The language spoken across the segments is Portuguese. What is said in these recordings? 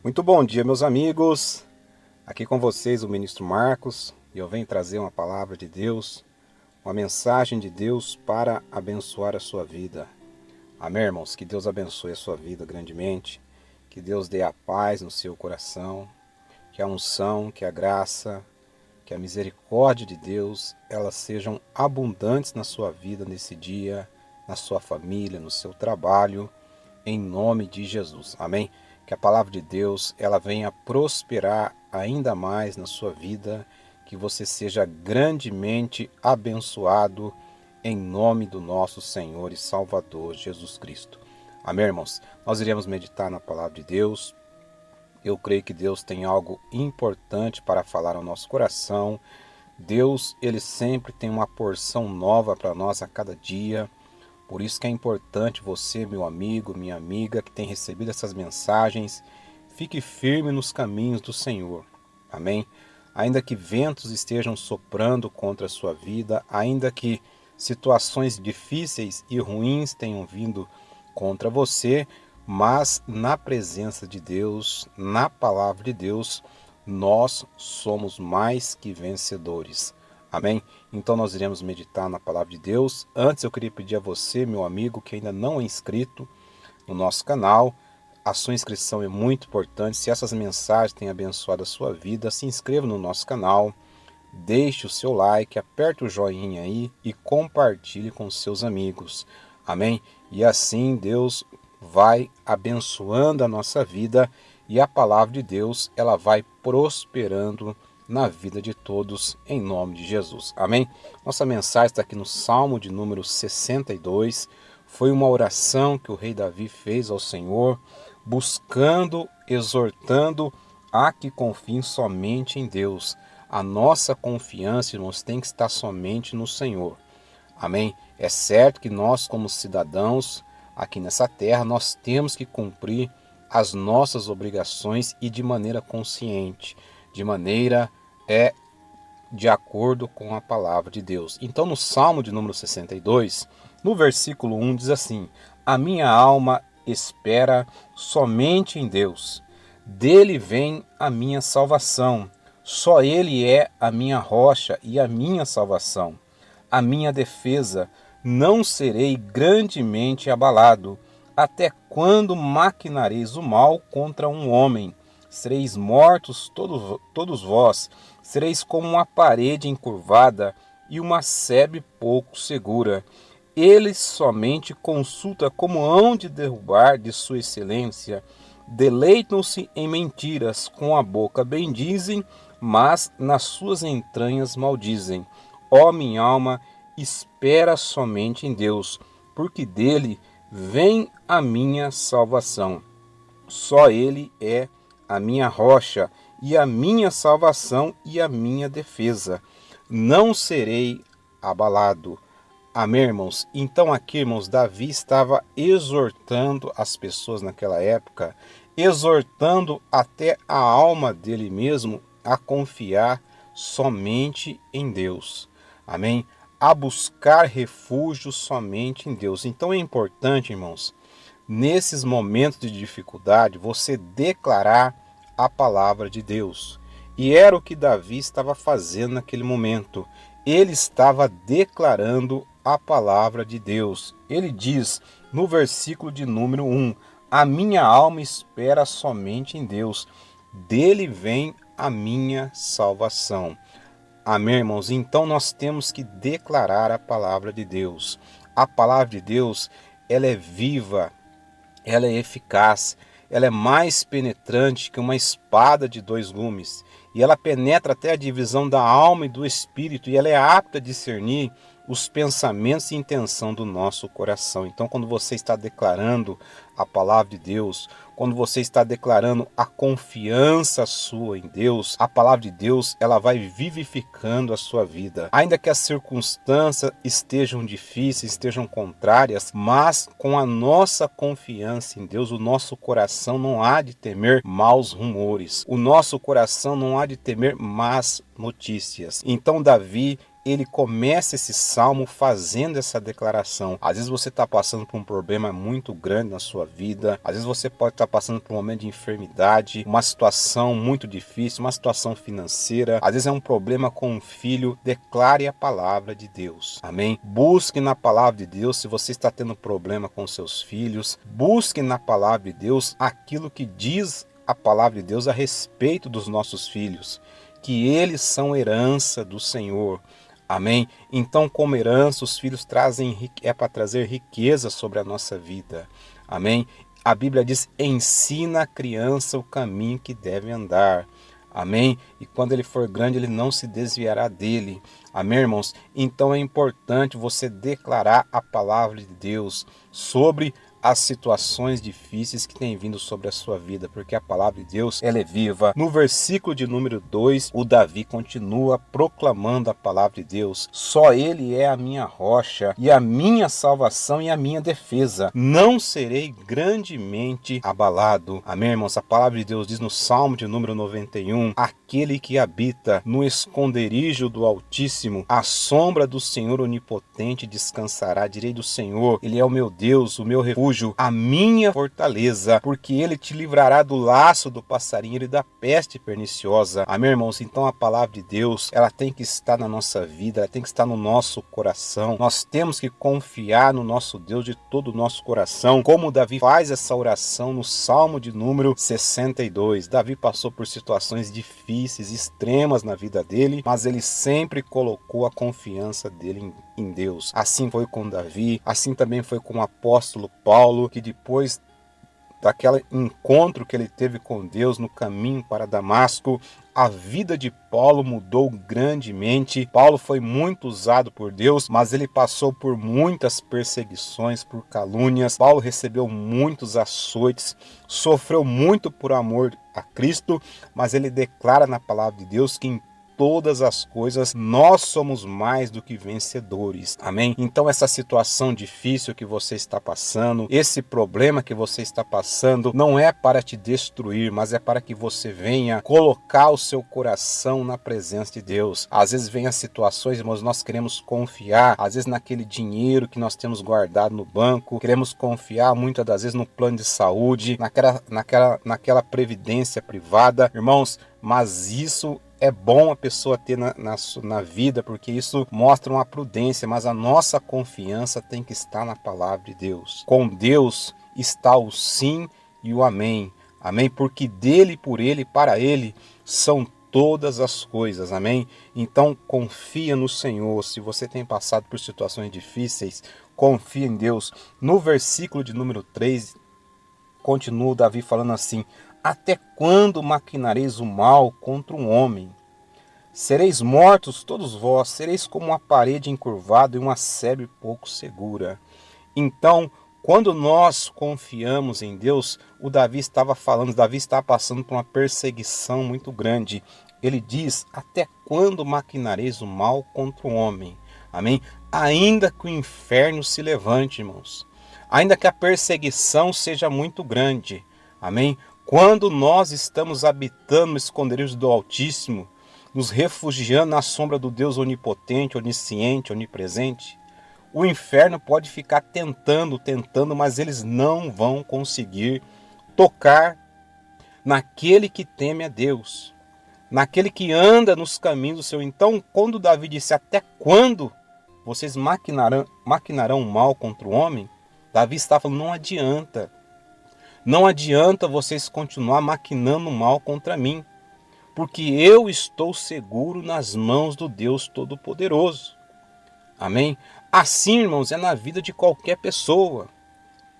Muito bom dia, meus amigos. Aqui com vocês o ministro Marcos e eu venho trazer uma palavra de Deus, uma mensagem de Deus para abençoar a sua vida. Amém, irmãos? Que Deus abençoe a sua vida grandemente, que Deus dê a paz no seu coração, que a unção, que a graça, que a misericórdia de Deus, elas sejam abundantes na sua vida nesse dia, na sua família, no seu trabalho, em nome de Jesus. Amém? Que a palavra de Deus, ela venha prosperar ainda mais na sua vida, que você seja grandemente abençoado em nome do nosso Senhor e Salvador Jesus Cristo. Amém, irmãos? Nós iremos meditar na palavra de Deus. Eu creio que Deus tem algo importante para falar ao nosso coração. Deus, ele sempre tem uma porção nova para nós a cada dia. Por isso que é importante você, meu amigo, minha amiga, que tem recebido essas mensagens, fique firme nos caminhos do Senhor. Amém? Ainda que ventos estejam soprando contra a sua vida, ainda que situações difíceis e ruins tenham vindo contra você, mas na presença de Deus, na palavra de Deus, nós somos mais que vencedores. Amém? Então nós iremos meditar na palavra de Deus. Antes eu queria pedir a você, meu amigo, que ainda não é inscrito no nosso canal, a sua inscrição é muito importante. Se essas mensagens têm abençoado a sua vida, se inscreva no nosso canal, deixe o seu like, aperte o joinha aí e compartilhe com seus amigos. Amém? E assim Deus vai abençoando a nossa vida e a palavra de Deus, ela vai prosperando na vida de todos, em nome de Jesus. Amém? Nossa mensagem está aqui no Salmo de número 62. Foi uma oração que o rei Davi fez ao Senhor, buscando, exortando a que confiem somente em Deus. A nossa confiança, irmãos, tem que estar somente no Senhor. Amém? É certo que nós, como cidadãos aqui nessa terra, nós temos que cumprir as nossas obrigações e de maneira consciente, de maneira de acordo com a palavra de Deus. Então, no Salmo de número 62, no versículo 1 diz assim: A minha alma espera somente em Deus. Dele vem a minha salvação. Só ele é a minha rocha e a minha salvação. A minha defesa, não serei grandemente abalado. Até quando maquinareis o mal contra um homem? Sereis mortos todos vós, sereis como uma parede encurvada e uma sebe pouco segura. Ele somente consulta como hão de derrubar de sua excelência. Deleitam-se em mentiras, com a boca bendizem, mas nas suas entranhas maldizem. Ó minha alma, espera somente em Deus, porque dele vem a minha salvação. Só ele é a minha rocha e a minha salvação e a minha defesa. Não serei abalado. Amém, irmãos? Então aqui, irmãos, Davi estava exortando as pessoas naquela época, exortando até a alma dele mesmo a confiar somente em Deus. Amém? A buscar refúgio somente em Deus. Então é importante, irmãos, nesses momentos de dificuldade, você declarar a palavra de Deus. E era o que Davi estava fazendo naquele momento. Ele estava declarando a palavra de Deus. Ele diz no versículo de número 1: A minha alma espera somente em Deus, dele vem a minha salvação. Amém, irmãos? Então nós temos que declarar a palavra de Deus. A palavra de Deus, ela é viva, ela é eficaz, ela é mais penetrante que uma espada de dois gumes. E ela penetra até a divisão da alma e do espírito, e ela é apta a discernir os pensamentos e intenção do nosso coração. Então, quando você está declarando a palavra de Deus, quando você está declarando a confiança sua em Deus, a palavra de Deus, ela vai vivificando a sua vida. Ainda que as circunstâncias estejam difíceis, estejam contrárias, mas com a nossa confiança em Deus, o nosso coração não há de temer maus rumores. O nosso coração não há de temer más notícias. Então Davi, ele começa esse salmo fazendo essa declaração. Às vezes você está passando por um problema muito grande na sua vida, às vezes você pode estar passando por um momento de enfermidade, uma situação muito difícil, uma situação financeira, às vezes é um problema com um filho. Declare a palavra de Deus, amém? Busque na palavra de Deus. Se você está tendo problema com seus filhos, busque na palavra de Deus aquilo que diz a palavra de Deus a respeito dos nossos filhos, que eles são herança do Senhor. Amém? Então, como herança, os filhos é para trazer riqueza sobre a nossa vida. Amém? A Bíblia diz: ensina a criança o caminho que deve andar. Amém? E quando ele for grande, ele não se desviará dele. Amém, irmãos? Então é importante você declarar a palavra de Deus sobre as situações difíceis que têm vindo sobre a sua vida, porque a palavra de Deus, ela é viva. No versículo de número 2, o Davi continua proclamando a palavra de Deus. Só ele é a minha rocha e a minha salvação e a minha defesa. Não serei grandemente abalado. Amém, irmãos? A palavra de Deus diz no Salmo de número 91, aquele que habita no esconderijo do Altíssimo, à sombra do Senhor Onipotente descansará. Direi do Senhor, ele é o meu Deus, o meu refúgio, a minha fortaleza, porque ele te livrará do laço do passarinheiro e da peste perniciosa. Amém, irmãos? Então a palavra de Deus, ela tem que estar na nossa vida, ela tem que estar no nosso coração. Nós temos que confiar no nosso Deus de todo o nosso coração, como Davi faz essa oração no Salmo de número 62. Davi passou por situações difíceis, extremas na vida dele, mas ele sempre colocou a confiança dele em Deus. Assim foi com Davi, assim também foi com o apóstolo Paulo, que depois daquele encontro que ele teve com Deus no caminho para Damasco, a vida de Paulo mudou grandemente. Paulo foi muito usado por Deus, mas ele passou por muitas perseguições, por calúnias. Paulo recebeu muitos açoites, sofreu muito por amor a Cristo, mas ele declara na palavra de Deus que em todas as coisas nós somos mais do que vencedores. Amém? Então essa situação difícil que você está passando, esse problema que você está passando, não é para te destruir, mas é para que você venha colocar o seu coração na presença de Deus. Às vezes vem as situações, irmãos, nós queremos confiar, às vezes naquele dinheiro que nós temos guardado no banco, queremos confiar muitas das vezes no plano de saúde, naquela previdência privada, irmãos, mas isso é bom a pessoa ter na vida, porque isso mostra uma prudência, mas a nossa confiança tem que estar na palavra de Deus. Com Deus está o sim e o amém. Amém? Porque dele, por ele e para ele são todas as coisas. Amém? Então confia no Senhor. Se você tem passado por situações difíceis, confia em Deus. No versículo de número 3, continua Davi falando assim: até quando maquinareis o mal contra um homem? Sereis mortos todos vós, sereis como uma parede encurvada e uma sebe pouco segura. Então, quando nós confiamos em Deus, Davi estava passando por uma perseguição muito grande. Ele diz: até quando maquinareis o mal contra o homem? Amém? Ainda que o inferno se levante, irmãos. Ainda que a perseguição seja muito grande. Amém? Quando nós estamos habitando no esconderijo do Altíssimo, nos refugiando na sombra do Deus onipotente, onisciente, onipresente, o inferno pode ficar tentando, mas eles não vão conseguir tocar naquele que teme a Deus, naquele que anda nos caminhos do Senhor. Então, quando Davi disse: até quando vocês maquinarão mal contra o homem? Davi está falando: não adianta vocês continuar maquinando mal contra mim, porque eu estou seguro nas mãos do Deus Todo-Poderoso. Amém? Assim, irmãos, é na vida de qualquer pessoa.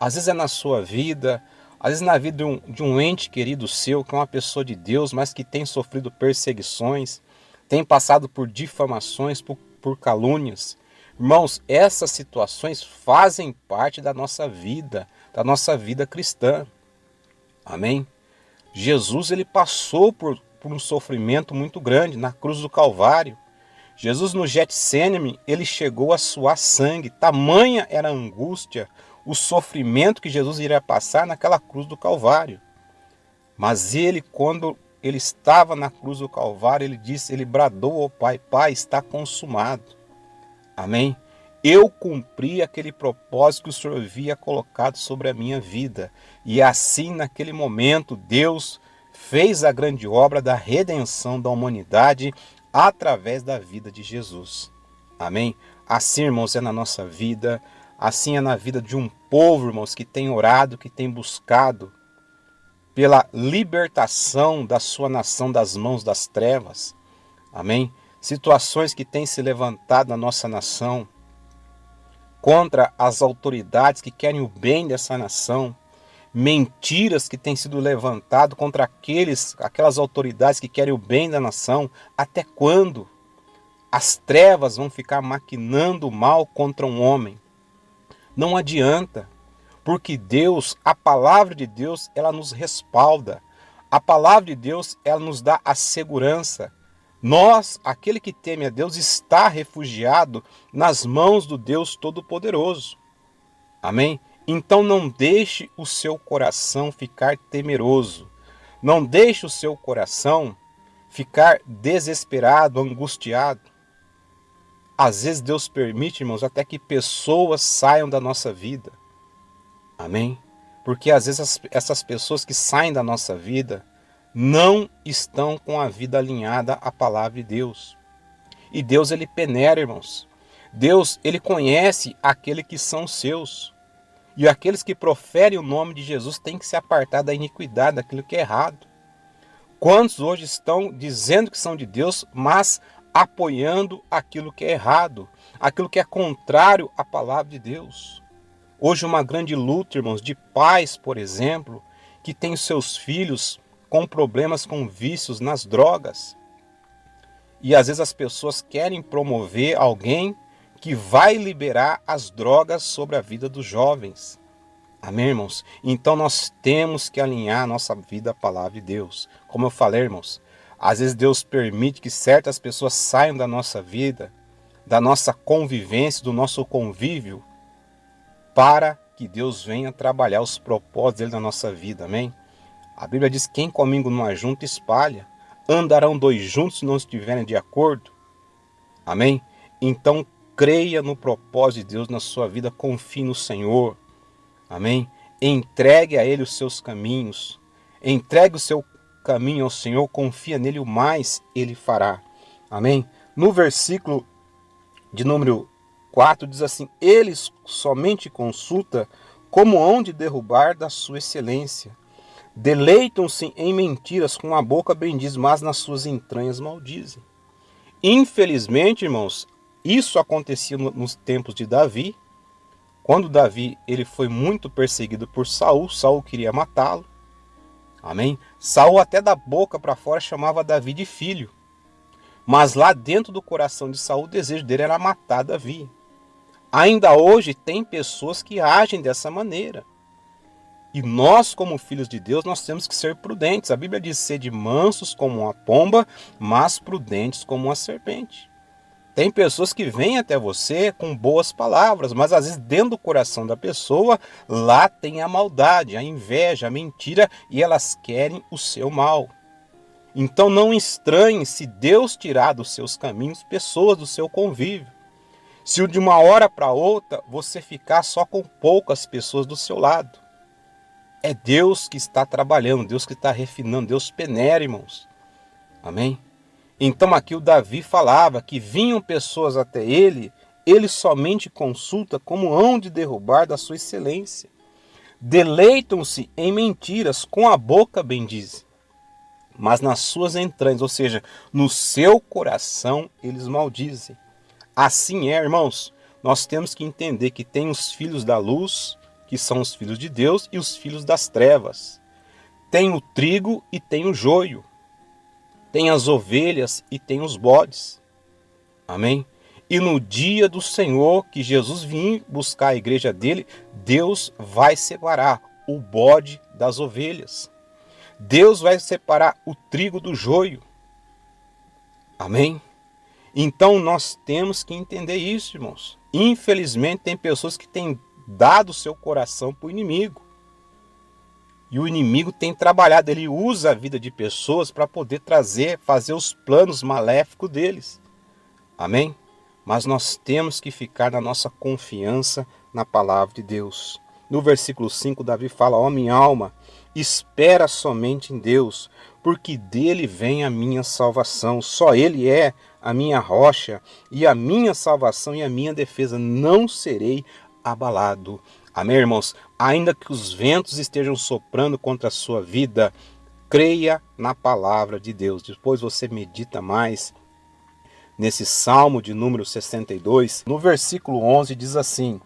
Às vezes é na sua vida, às vezes na vida de um ente querido seu, que é uma pessoa de Deus, mas que tem sofrido perseguições, tem passado por difamações, por calúnias. Irmãos, essas situações fazem parte da nossa vida cristã. Amém? Jesus, ele passou por um sofrimento muito grande na cruz do Calvário. Jesus, no Getsêmani, ele chegou a suar sangue. Tamanha era a angústia, o sofrimento que Jesus iria passar naquela cruz do Calvário. Mas ele, quando ele estava na cruz do Calvário, ele disse, ele bradou ao Pai, Pai, está consumado. Amém? Eu cumpri aquele propósito que o Senhor havia colocado sobre a minha vida. E assim, naquele momento, Deus fez a grande obra da redenção da humanidade através da vida de Jesus. Amém? Assim, irmãos, é na nossa vida, assim é na vida de um povo, irmãos, que tem orado, que tem buscado pela libertação da sua nação das mãos das trevas. Amém? Situações que têm se levantado na nossa nação contra as autoridades que querem o bem dessa nação, mentiras que têm sido levantado contra aquelas autoridades que querem o bem da nação. Até quando as trevas vão ficar maquinando o mal contra um homem? Não adianta, porque Deus, a palavra de Deus, ela nos respalda. A palavra de Deus, ela nos dá a segurança. Nós, aquele que teme a Deus, está refugiado nas mãos do Deus Todo-Poderoso. Amém? Então não deixe o seu coração ficar temeroso. Não deixe o seu coração ficar desesperado, angustiado. Às vezes Deus permite, irmãos, até que pessoas saiam da nossa vida. Amém? Porque às vezes essas pessoas que saem da nossa vida não estão com a vida alinhada à palavra de Deus. E Deus, ele peneira, irmãos. Deus, ele conhece aqueles que são seus. E aqueles que proferem o nome de Jesus têm que se apartar da iniquidade, daquilo que é errado. Quantos hoje estão dizendo que são de Deus, mas apoiando aquilo que é errado, aquilo que é contrário à palavra de Deus? Hoje uma grande luta, irmãos, de pais, por exemplo, que têm seus filhos com problemas, com vícios nas drogas. E às vezes as pessoas querem promover alguém que vai liberar as drogas sobre a vida dos jovens. Amém, irmãos? Então nós temos que alinhar a nossa vida à palavra de Deus. Como eu falei, irmãos, às vezes Deus permite que certas pessoas saiam da nossa vida, da nossa convivência, do nosso convívio, para que Deus venha trabalhar os propósitos dele na nossa vida. Amém? A Bíblia diz, quem comigo não ajunta, espalha. Andarão dois juntos se não estiverem de acordo. Amém? Então creia no propósito de Deus na sua vida, confie no Senhor. Amém? Entregue a Ele os seus caminhos. Entregue o seu caminho ao Senhor, confia nele, o mais Ele fará. Amém? No versículo de número 4 diz assim, eles somente consulta como hão de derrubar da sua excelência. Deleitam-se em mentiras, com a boca bendiz, mas nas suas entranhas maldizem. Infelizmente, irmãos, isso acontecia nos tempos de Davi. Quando Davi ele foi muito perseguido por Saul, Saul queria matá-lo. Amém? Saul até da boca para fora chamava Davi de filho. Mas lá dentro do coração de Saul, o desejo dele era matar Davi. Ainda hoje tem pessoas que agem dessa maneira. E nós, como filhos de Deus, nós temos que ser prudentes. A Bíblia diz, sede mansos como uma pomba, mas prudentes como uma serpente. Tem pessoas que vêm até você com boas palavras, mas às vezes dentro do coração da pessoa, lá tem a maldade, a inveja, a mentira, e elas querem o seu mal. Então não estranhe se Deus tirar dos seus caminhos pessoas do seu convívio. Se de uma hora para outra você ficar só com poucas pessoas do seu lado. É Deus que está trabalhando, Deus que está refinando, Deus peneira, irmãos. Amém? Então aqui o Davi falava que vinham pessoas até ele somente consulta como hão de derrubar da sua excelência. Deleitam-se em mentiras, com a boca bendizem, mas nas suas entranhas, ou seja, no seu coração, eles maldizem. Assim é, irmãos, nós temos que entender que tem os filhos da luz, que são os filhos de Deus, e os filhos das trevas. Tem o trigo e tem o joio. Tem as ovelhas e tem os bodes. Amém? E no dia do Senhor, que Jesus vir buscar a igreja dele, Deus vai separar o bode das ovelhas. Deus vai separar o trigo do joio. Amém? Então nós temos que entender isso, irmãos. Infelizmente tem pessoas que têm dado seu coração para o inimigo. E o inimigo tem trabalhado, ele usa a vida de pessoas para poder fazer os planos maléficos deles. Amém? Mas nós temos que ficar na nossa confiança na palavra de Deus. No versículo 5, Davi fala: ó minha alma, espera somente em Deus, porque dele vem a minha salvação. Só ele é a minha rocha e a minha salvação e a minha defesa. Não serei abalado. Amém, irmãos? Ainda que os ventos estejam soprando contra a sua vida, creia na palavra de Deus. Depois você medita mais nesse Salmo de número 62. No versículo 11 diz assim: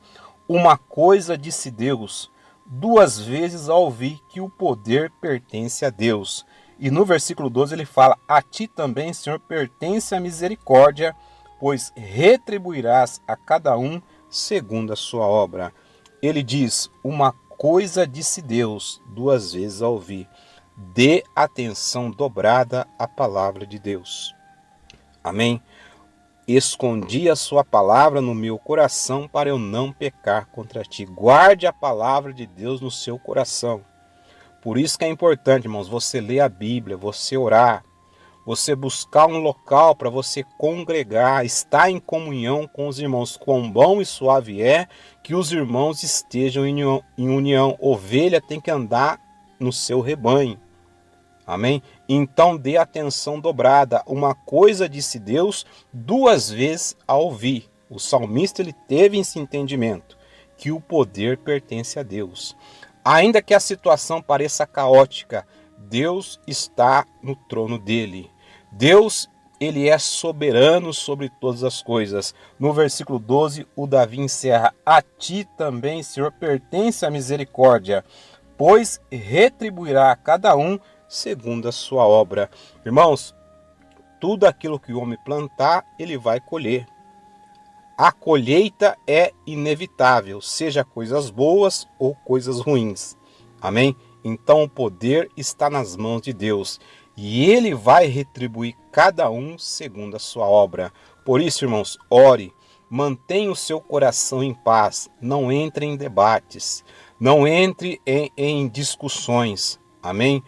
uma coisa disse Deus, duas vezes a ouvi que o poder pertence a Deus. E no versículo 12 ele fala: a ti também, Senhor, pertence a misericórdia, pois retribuirás a cada um segundo a sua obra. Ele diz: uma coisa disse Deus, duas vezes a ouvir. Dê atenção dobrada à palavra de Deus. Amém? Escondi a sua palavra no meu coração para eu não pecar contra ti. Guarde a palavra de Deus no seu coração. Por isso que é importante, irmãos, você ler a Bíblia, você orar, você buscar um local para você congregar, estar em comunhão com os irmãos. Quão bom e suave é que os irmãos estejam em união. Ovelha tem que andar no seu rebanho. Amém? Então dê atenção dobrada. Uma coisa disse Deus, duas vezes a ouvir. O salmista ele teve esse entendimento, que o poder pertence a Deus. Ainda que a situação pareça caótica, Deus está no trono dele. Deus, ele é soberano sobre todas as coisas. No versículo 12, o Davi encerra: a ti também, Senhor, pertence a misericórdia, pois retribuirá a cada um segundo a sua obra. Irmãos, tudo aquilo que o homem plantar, ele vai colher. A colheita é inevitável, seja coisas boas ou coisas ruins. Amém? Então o poder está nas mãos de Deus e ele vai retribuir cada um segundo a sua obra. Por isso, irmãos, ore, mantenha o seu coração em paz, não entre em debates, não entre em discussões. Amém?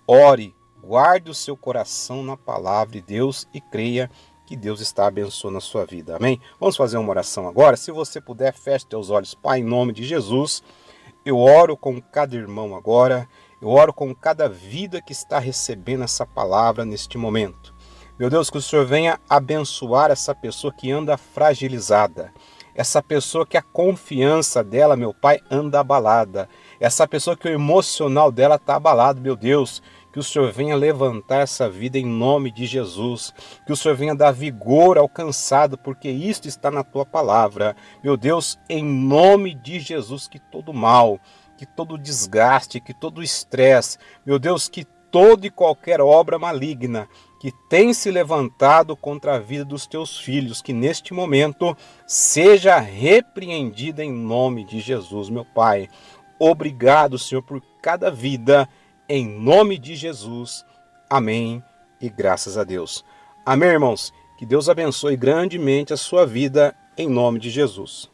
Ore, guarde o seu coração na palavra de Deus e creia que Deus está abençoando a sua vida. Amém? Vamos fazer uma oração agora. Se você puder, feche teus olhos. Pai, em nome de Jesus, eu oro com cada irmão agora. Eu oro com cada vida que está recebendo essa palavra neste momento. Meu Deus, que o Senhor venha abençoar essa pessoa que anda fragilizada. Essa pessoa que a confiança dela, meu Pai, anda abalada. Essa pessoa que o emocional dela está abalado, meu Deus. Que o Senhor venha levantar essa vida em nome de Jesus. Que o Senhor venha dar vigor ao cansado, porque isto está na tua palavra. Meu Deus, em nome de Jesus, que todo mal, que todo desgaste, que todo estresse, meu Deus, que toda e qualquer obra maligna que tem se levantado contra a vida dos teus filhos, que neste momento seja repreendida em nome de Jesus, meu Pai. Obrigado, Senhor, por cada vida, em nome de Jesus. Amém e graças a Deus. Amém, irmãos? Que Deus abençoe grandemente a sua vida, em nome de Jesus.